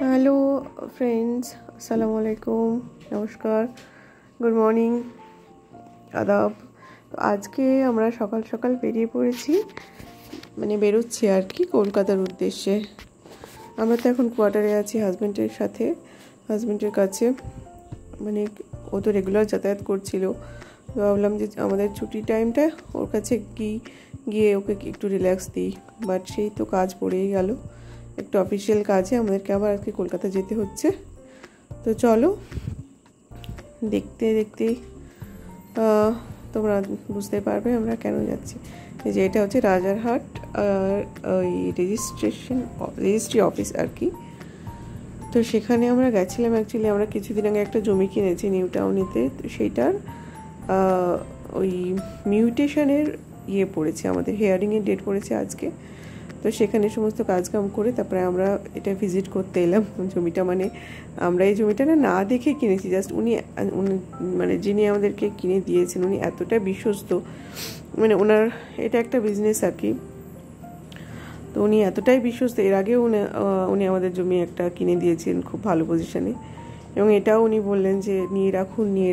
Hello friends, আসসালামু আলাইকুম, নমস্কার, গুড মর্নিং, আদাব। তো আজকে আমরা সকাল সকাল বেরিয়ে পড়েছি, বেরোচ্ছি আর কি কলকাতার উদ্দেশ্যে। আমরা তো এখন কোয়ার্টারে আছি হাজব্যান্ডের সাথে, হাজব্যান্ডের কাছে। ও তো রেগুলার যাতায়াত করছিল, তো ভাবলাম যে আমাদের ছুটির টাইমটা ওর কাছে গিয়ে ওকে একটু রিল্যাক্স দিই। বাট সেই তো কাজ পড়েই গেল, একটু অফিসিয়াল কাজে আমাদেরকে আবার আজকে কলকাতা যেতে হচ্ছে। তো চলো দেখতে দেখতে তোমরা বুঝতে পারবে আমরা কেন যাচ্ছি। যে এটা হচ্ছে রাজারহাট ওই রেজিস্ট্রি অফিস আর কি। তো সেখানে আমরা গেছিলাম। অ্যাকচুয়ালি আমরা কিছুদিন আগে একটা জমি কিনেছি নিউ টাউনেতে, তো সেইটার ওই মিউটেশনের পড়েছে, আমাদের হিয়ারিংয়ের ডেট পড়েছে আজকে। তো সেখানে সমস্ত কাজকাম করে তারপরে আমরা এটা ভিজিট করতে এলাম জমিটা। আমরা এই জমিটা না দেখে কিনেছি, জাস্ট উনি যিনি আমাদেরকে কিনে দিয়েছেন উনি এতটা বিশ্বস্ত, ওনার এটা একটা বিজনেস আর কি। তো উনি এতটাই বিশ্বস্ত, এর আগেও উনি আমাদের জমি একটা কিনে দিয়েছেন খুব ভালো পজিশনে, এবং এটাও উনি বললেন যে নিয়ে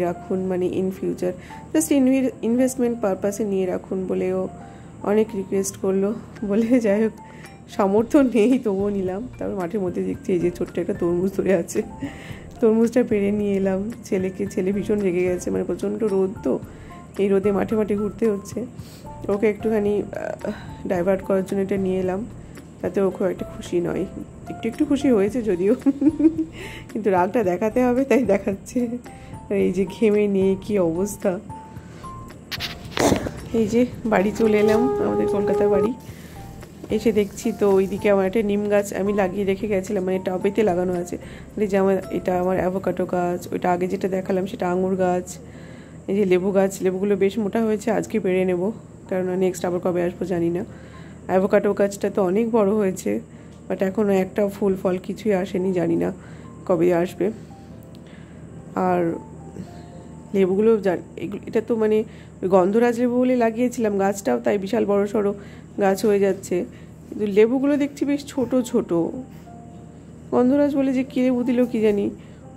রাখুন ইন ফিউচার জাস্ট ইনভেস্টমেন্ট পারপাসে নিয়ে রাখুন বলেও অনেক রিকোয়েস্ট করলো। বলে যাই হোক, সামর্থ্য নেই তবুও নিলাম। তারপর মাঠের মধ্যে দেখছি এই যে ছোট্ট একটা তরমুজ ধরে আছে, তরমুজটা পেরে নিয়ে এলাম। ছেলে ভীষণ রেগে গেছে, প্রচণ্ড রোদ, তো এই রোদে মাঠে ঘুরতে হচ্ছে। ওকে একটুখানি ডাইভার্ট করার জন্য এটা নিয়ে এলাম, তাতে ও খুব একটা খুশি নয়। একটু খুশি হয়েছে যদিও, কিন্তু রাগটা দেখাতে হবে তাই দেখাচ্ছে। আর এই যে ঘেমে নিয়ে কি অবস্থা। এই যে বাড়ি চলে এলাম, আমাদের কলকাতার বাড়ি। এসে দেখছি তো ওইদিকে আমার একটা নিম গাছ আমি লাগিয়ে রেখে গেছিলাম, টবেতে লাগানো আছে। এটা আমার অ্যাভোকাডো গাছ, ওইটা আগে যেটা দেখালাম সেটা আঙুর গাছ। এই যে লেবু গাছ, লেবুগুলো বেশ মোটা হয়েছে, আজকে পেড়ে নেব, কারণ নেক্সট আবার কবে আসবো জানি না। অ্যাভোকাডো গাছটা তো অনেক বড় হয়েছে, বাট এখনও একটা ফুল ফল কিছুই আসেনি, জানি না কবে আসবে। আর লেবুগুলো এটা তো গন্ধরাজ লেবু বলে লাগিয়েছিলাম, গাছটাও তাই বিশাল বড় সড়ো গাছ হয়ে যাচ্ছে, কিন্তু লেবুগুলো দেখছি বেশ ছোট ছোট। গন্ধরাজ বলে যে কী লেবু দিল কি জানি।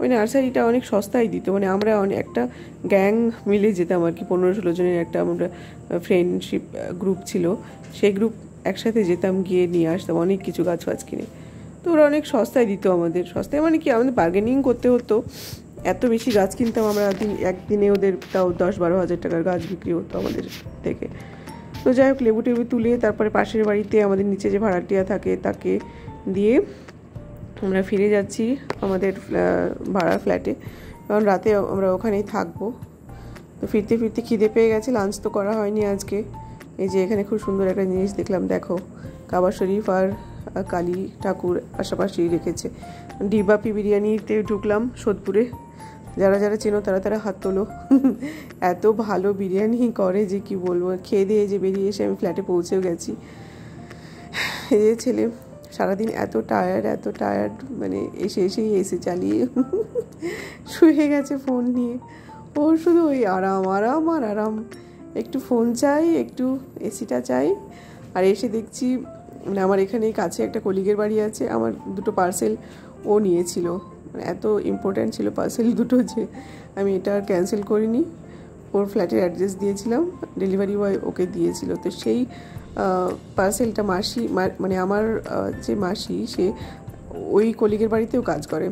ওই নার্সারিটা অনেক সস্তায় দিত, আমরা একটা গ্যাং মিলে যেতাম আর কি, 15-16 জনের একটা আমরা ফ্রেন্ডশিপ গ্রুপ ছিল, সেই গ্রুপ একসাথে যেতাম, গিয়ে নিয়ে আসতাম অনেক কিছু গাছ কিনে। তো ওরা অনেক সস্তায় দিত আমাদের, সস্তায় কি আমাদের বার্গেনিং করতে হতো। এত বেশি গাছ কিনতাম আমরা, একদিনে ওদের তাও 10-12 হাজার টাকার গাছ বিক্রি হতো আমাদের থেকে। তো যাই হোক, লেবু টেবু তুলে তারপরে পাশের বাড়িতে আমাদের নিচে যে ভাড়াটিয়া থাকে তাকে দিয়ে আমরা ফিরে যাচ্ছি আমাদের ভাড়ার ফ্ল্যাটে, কারণ রাতে আমরা ওখানেই থাকবো। তো ফিরতে ফিরতে খিদে পেয়ে গেছে, লাঞ্চ তো করা হয়নি আজকে। এই যে এখানে খুব সুন্দর একটা জিনিস দেখলাম, দেখো, কাবা শরীফ আর কালী ঠাকুর পাশাপাশি রেখেছে। ডিবাপি বিরিয়ানিতে ঢুকলাম সোদপুরে, যারা যারা চেনো তারা হাত তোলো। এত ভালো বিরিয়ানি করে যে কি বলবো। খেয়ে দিয়ে যে বেরিয়ে এসে আমি ফ্ল্যাটে পৌঁছেও গেছি। এই যে ছেলে সারাদিন এত টায়ার্ড এসেই এসি চালিয়ে শুয়ে গেছে ফোন নিয়ে। ওর শুধু ওই আরাম আরাম আর আরাম, একটু ফোন চাই, একটু এসিটা চাই। আর এসে দেখছি আমার এখানে কাছে একটা কলিগের বাড়ি আছে, আমার দুটো পার্সেল ও নিয়েছিল, এত ইম্পর্ট্যান্ট ছিল পার্সেল দুটো যে আমি এটা আর ক্যান্সেল করিনি। ওর ফ্ল্যাটের অ্যাড্রেস দিয়েছিলাম, ডেলিভারি বয় ওকে দিয়েছিল। তো সেই পার্সেলটা মাসি আমার যে মাসি, সে ওই কলিগের বাড়িতেও কাজ করে,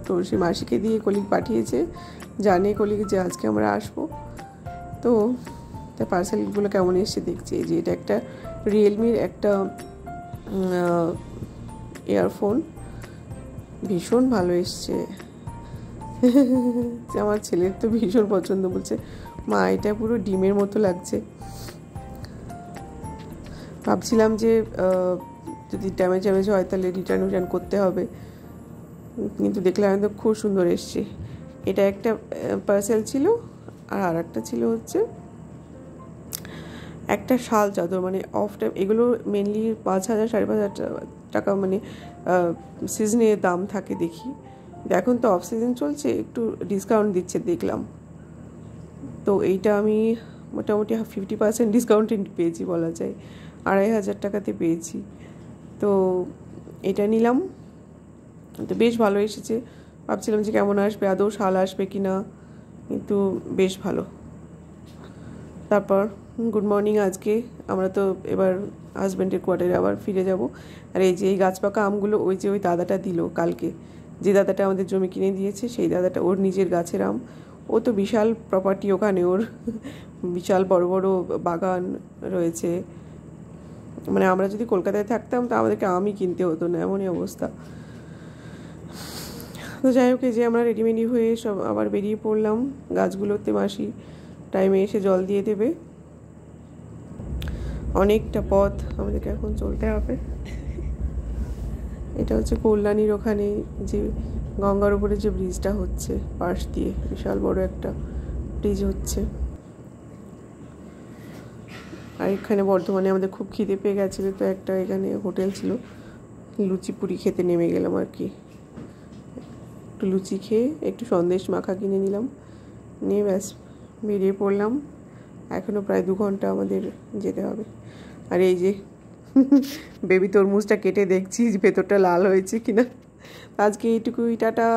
তো সে মাসিকে দিয়ে কলিগ পাঠিয়েছে, জানে কলিগ যে আজকে আমরা আসবো। তো তার পার্সেলগুলো কেমন এসছে দেখছি। যে এটা একটা রিয়েলমির একটা ইয়ারফোন, ভীষণ ভালো এসছে। আমার ছেলের তো ভীষণ পছন্দ, বলছে মা এটা পুরো ডিমের মতো লাগছে। ভাবছিলাম যে যদি ড্যামেজ হয় তাহলে রিটার্ন করতে হবে, কিন্তু দেখলাম একদম খুব সুন্দর এসছে। এটা একটা পার্সেল ছিল, আর একটা ছিল হচ্ছে একটা শাল চাদর, অফ টাইম। এগুলো মেনলি 5,000-5,500 টাকা সিজনে দাম থাকে দেখি। এখন তো অফ সিজন চলছে, একটু ডিসকাউন্ট দিচ্ছে দেখলাম। তো এইটা আমি মোটামুটি 50% ডিসকাউন্টে পেয়েছি বলা যায়, 2,500 টাকাতে পেয়েছি। তো এটা নিলাম। তো বেশ ভালো এসেছে। ভাবছিলাম যে কেমন আসবে, আদৌ শাল আসবে কি না, কিন্তু বেশ ভালো। তারপর গুড মর্নিং। আজকে আমরা তো এবার হাজব্যান্ডের কোয়ার্টারে আবার ফিরে যাব। আর এই যে এই গাছ পাকা আমগুলো ওই যে ওই দাদাটা দিল কালকে, যে দাদাটা আমাদের জমি কিনে দিয়েছে, সেই দাদাটা, ওর নিজের গাছের আম। ও তো বিশাল প্রপার্টি ওখানে, ওর বিশাল বড় বড় বাগান রয়েছে। মানে আমরা যদি কলকাতায় থাকতাম তো আমাদেরকে আমই কিনতে হতো না, এমনই অবস্থা। তো যাই হোক, এই যে আমরা রেডিমেডি হয়ে সব আবার বেরিয়ে পড়লাম। গাছগুলোতে মাসি টাইমে এসে জল দিয়ে দেবে। অনেকটা পথ আমাদেরকে এখন চলতে হবে। এটা হচ্ছে কল্যাণীর ওখানে যে গঙ্গার উপরে যে ব্রিজটা হচ্ছে, পাশ দিয়ে বিশাল বড় একটা ব্রিজ হচ্ছে। আর এখানে বর্ধমানে আমাদের খুব খিদে পেয়ে গেছিলো, তো একটা এখানে হোটেল ছিল, লুচি পুরি খেতে নেমে গেলাম আর কি। একটু লুচি খেয়ে একটু সন্দেশ মাখা কিনে নিলাম, নিয়ে ব্যাস বেরিয়ে পড়লাম। এখনও প্রায় 2 ঘন্টা আমাদের যেতে হবে। আর এই যে বেবি তরমুজটা কেটে দেখছি ভেতরটা লাল হয়েছে কিনা। আজকে এইটুকুই, টাটা।